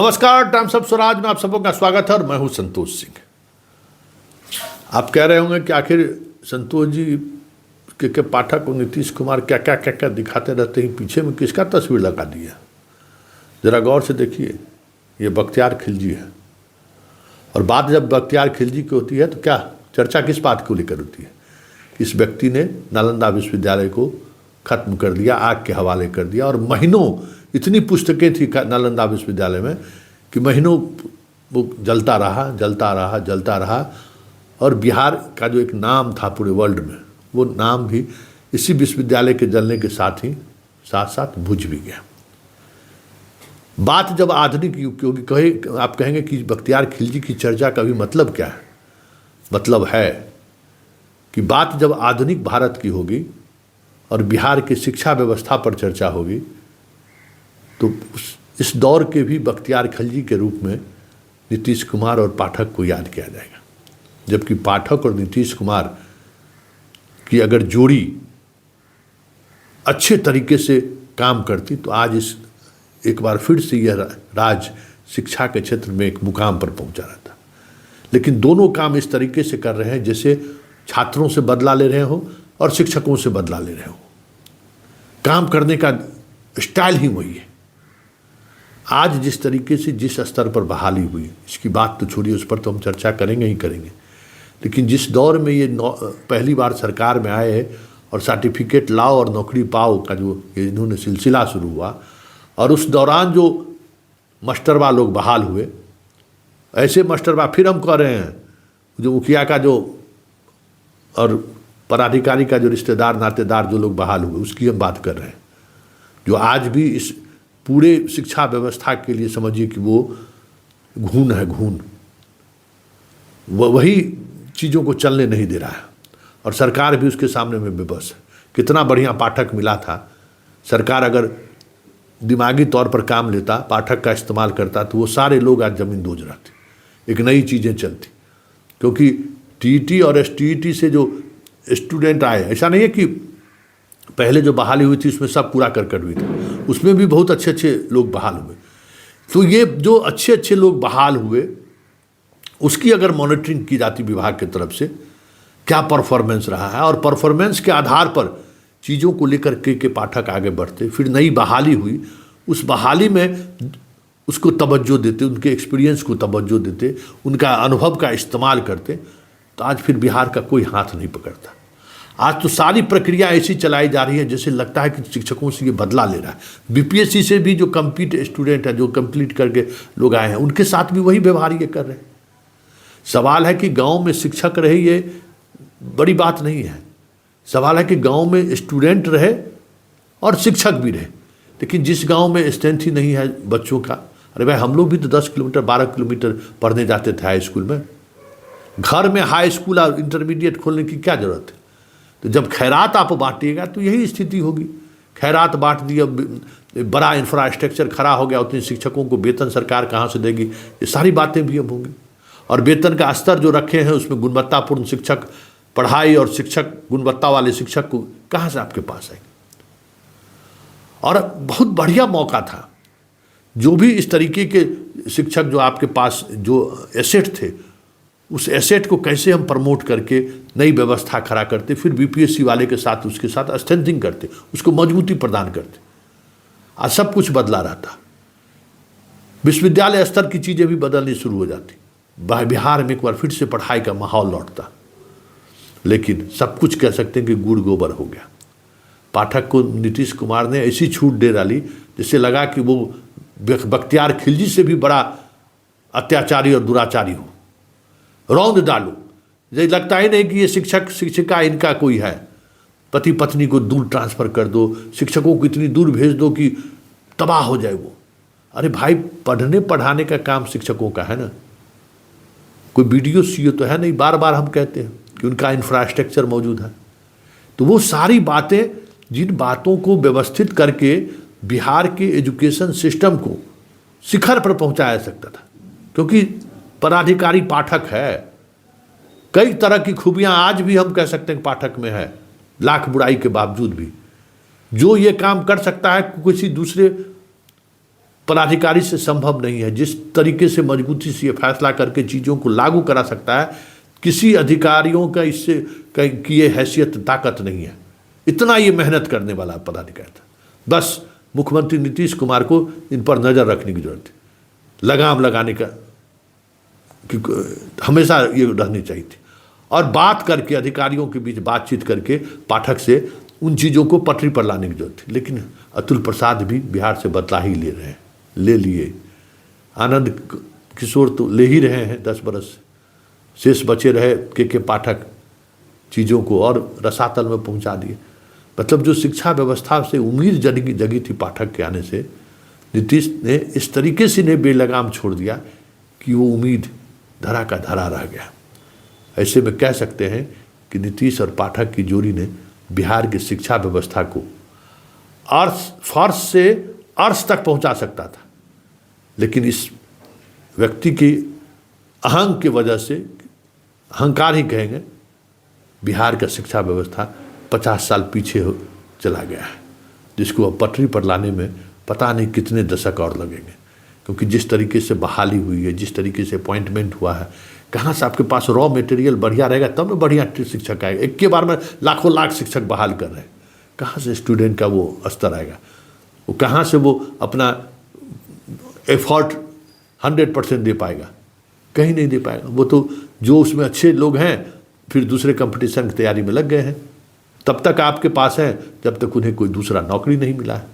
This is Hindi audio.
नमस्कार, टाइम्स ऑफ स्वराज में आप सबका स्वागत है और मैं हूं संतोष सिंह। आप कह रहे होंगे कि आखिर संतोष जी के पाठक और नीतीश कुमार क्या क्या क्या क्या दिखाते रहते हैं, पीछे में किसका तस्वीर लगा दिया। जरा गौर से देखिए, ये बख्तियार खिलजी है। और बात जब बख्तियार खिलजी की होती है तो क्या चर्चा किस बात को लेकर होती है? इस व्यक्ति ने नालंदा विश्वविद्यालय को खत्म कर दिया, आग के हवाले कर दिया, और महीनों इतनी पुस्तकें थी नालंदा विश्वविद्यालय में कि महीनों वो जलता रहा। और बिहार का जो एक नाम था पूरे वर्ल्ड में, वो नाम भी इसी विश्वविद्यालय के जलने के साथ साथ बुझ भी गया। बात जब आधुनिक युग की होगी, आप कहेंगे कि बख्तियार खिलजी की चर्चा का भी मतलब क्या है? मतलब है कि बात जब आधुनिक भारत की होगी और बिहार की शिक्षा व्यवस्था पर चर्चा होगी तो इस दौर के भी बख्तियार खिलजी के रूप में नीतीश कुमार और पाठक को याद किया जाएगा। जबकि पाठक और नीतीश कुमार की अगर जोड़ी अच्छे तरीके से काम करती तो आज एक बार फिर से यह राज शिक्षा के क्षेत्र में एक मुकाम पर पहुंचा रहता। लेकिन दोनों काम इस तरीके से कर रहे हैं जैसे छात्रों से बदला ले रहे हो और शिक्षकों से बदला ले रहे हो। काम करने का स्टाइल ही वही है। आज जिस तरीके से जिस स्तर पर बहाली हुई, इसकी बात तो छोड़िए, उस पर तो हम चर्चा करेंगे ही करेंगे। लेकिन जिस दौर में ये पहली बार सरकार में आए हैं और सर्टिफिकेट लाओ और नौकरी पाओ का जो इन्होंने सिलसिला शुरू हुआ, और उस दौरान जो मास्टरवा लोग बहाल हुए, ऐसे मास्टरवा फिर हम कह रहे हैं जो मुखिया का जो और पदाधिकारी का जो रिश्तेदार नातेदार जो लोग बहाल हुए, उसकी हम बात कर रहे हैं, जो आज भी इस पूरे शिक्षा व्यवस्था के लिए समझिए कि वो घून है, घून वही चीज़ों को चलने नहीं दे रहा है। और सरकार भी उसके सामने में बेबस है। कितना बढ़िया पाठक मिला था। सरकार अगर दिमागी तौर पर काम लेता, पाठक का इस्तेमाल करता, तो वो सारे लोग आज ज़मीन दोज रहते, एक नई चीज़ें चलती। क्योंकि टीईटी और एसटीईटी से जो स्टूडेंट आए, ऐसा नहीं है कि पहले जो बहाली हुई थी उसमें सब कूड़ा करकट हुई थी, उसमें भी बहुत अच्छे अच्छे लोग बहाल हुए। तो ये जो अच्छे अच्छे लोग बहाल हुए, उसकी अगर मॉनिटरिंग की जाती विभाग की तरफ से, क्या परफॉर्मेंस रहा है, और परफॉर्मेंस के आधार पर चीज़ों को लेकर के पाठक आगे बढ़ते। फिर नई बहाली हुई, उस बहाली में उसको तवज्जो देते, उनके एक्सपीरियंस को तवज्जो देते, उनका अनुभव का इस्तेमाल करते, तो आज फिर बिहार का कोई हाथ नहीं पकड़ता। आज तो सारी प्रक्रिया ऐसी चलाई जा रही है जैसे लगता है कि शिक्षकों से ये बदला ले रहा है। बीपीएससी से भी जो कंप्लीट स्टूडेंट है, जो कंप्लीट करके लोग आए हैं, उनके साथ भी वही व्यवहार ये कर रहे हैं। सवाल है कि गांव में शिक्षक रहे, ये बड़ी बात नहीं है। सवाल है कि गांव में स्टूडेंट रहे और शिक्षक भी रहे। लेकिन जिस गांव में स्ट्रेंथ ही नहीं है बच्चों का, अरे भाई हम लोग भी तो 10 किलोमीटर 12 किलोमीटर पढ़ने जाते थे हाई स्कूल में। घर में हाई स्कूल और इंटरमीडिएट खोलने की क्या ज़रूरत है? तो जब खैरात आप बांटिएगा तो यही स्थिति होगी। खैरात बांट दी, अब बड़ा इंफ्रास्ट्रक्चर खड़ा हो गया, उतने शिक्षकों को वेतन सरकार कहाँ से देगी? ये सारी बातें भी अब होंगी। और वेतन का स्तर जो रखे हैं उसमें गुणवत्तापूर्ण शिक्षक पढ़ाई और शिक्षक, गुणवत्ता वाले शिक्षक को कहाँ से आपके पास आएंगे? और बहुत बढ़िया मौका था। जो भी इस तरीके के शिक्षक जो आपके पास जो एसेट थे, उस एसेट को कैसे हम प्रमोट करके नई व्यवस्था खड़ा करते, फिर बीपीएससी वाले के साथ उसके साथ स्ट्रेंथिंग करते, उसको मजबूती प्रदान करते। आज सब कुछ बदला रहता। विश्वविद्यालय स्तर की चीज़ें भी बदलनी शुरू हो जाती। बिहार में एक बार फिर से पढ़ाई का माहौल लौटता। लेकिन सब कुछ कह सकते हैं कि गुड़ गोबर हो गया। पाठक को नीतीश कुमार ने ऐसी छूट दे डाली जिससे लगा कि वो बख्तियार खिलजी से भी बड़ा अत्याचारी और दुराचारी हो। रौंद डालो, ये लगता ही नहीं कि ये शिक्षक शिक्षिका इनका कोई है। पति पत्नी को दूर ट्रांसफ़र कर दो, शिक्षकों को इतनी दूर भेज दो कि तबाह हो जाए वो। अरे भाई, पढ़ने पढ़ाने का काम शिक्षकों का है ना। कोई बीडीओ सीओ तो है नहीं। बार बार हम कहते हैं कि उनका इंफ्रास्ट्रक्चर मौजूद है। तो वो सारी बातें, जिन बातों को व्यवस्थित करके बिहार के एजुकेशन सिस्टम को शिखर पर पहुंचाया जा सकता था, क्योंकि पदाधिकारी पाठक है। कई तरह की खूबियां आज भी हम कह सकते हैं पाठक में है, लाख बुराई के बावजूद भी। जो ये काम कर सकता है किसी दूसरे पदाधिकारी से संभव नहीं है। जिस तरीके से मजबूती से ये फैसला करके चीज़ों को लागू करा सकता है, किसी अधिकारियों का इससे की ये हैसियत ताकत नहीं है। इतना ये मेहनत करने वाला पदाधिकारी था। बस मुख्यमंत्री नीतीश कुमार को इन पर नज़र रखने की जरूरत है, लगाम लगाने का हमेशा ये रहनी चाहिए थी, और बात करके अधिकारियों के बीच बातचीत करके पाठक से उन चीज़ों को पटरी पर लाने की जरूरत थी। लेकिन अतुल प्रसाद भी बिहार से बदला ही ले रहे हैं, ले लिए। आनंद किशोर तो ले ही रहे हैं 10 बरस से, शेष बचे रहे के पाठक चीज़ों को और रसातल में पहुंचा दिए। मतलब जो शिक्षा व्यवस्था से उम्मीद जगी थी पाठक के आने से, नीतीश ने इस तरीके से ने बेलगाम छोड़ दिया कि वो उम्मीद धरा का धरा रह गया। ऐसे में कह सकते हैं कि नीतीश और पाठक की जोड़ी ने बिहार की शिक्षा व्यवस्था को फर्श से अर्श तक पहुंचा सकता था, लेकिन इस व्यक्ति की अहंग की वजह से, अहंकार ही कहेंगे, बिहार का शिक्षा व्यवस्था 50 साल पीछे चला गया है, जिसको अब पटरी पर लाने में पता नहीं कितने दशक और लगेंगे। क्योंकि जिस तरीके से बहाली हुई है, जिस तरीके से अपॉइंटमेंट हुआ है, कहाँ से आपके पास रॉ मटेरियल बढ़िया रहेगा तब ना बढ़िया शिक्षक आएगा। एक के बार में लाखों लाख शिक्षक बहाल कर रहे हैं, कहाँ से स्टूडेंट का वो स्तर आएगा? वो कहाँ से वो अपना एफर्ट 100% दे पाएगा? कहीं नहीं दे पाएगा। वो तो जो उसमें अच्छे लोग हैं फिर दूसरे कंपटीशन की तैयारी में लग गए हैं। तब तक आपके पास है जब तक उन्हें कोई दूसरा नौकरी नहीं मिला है।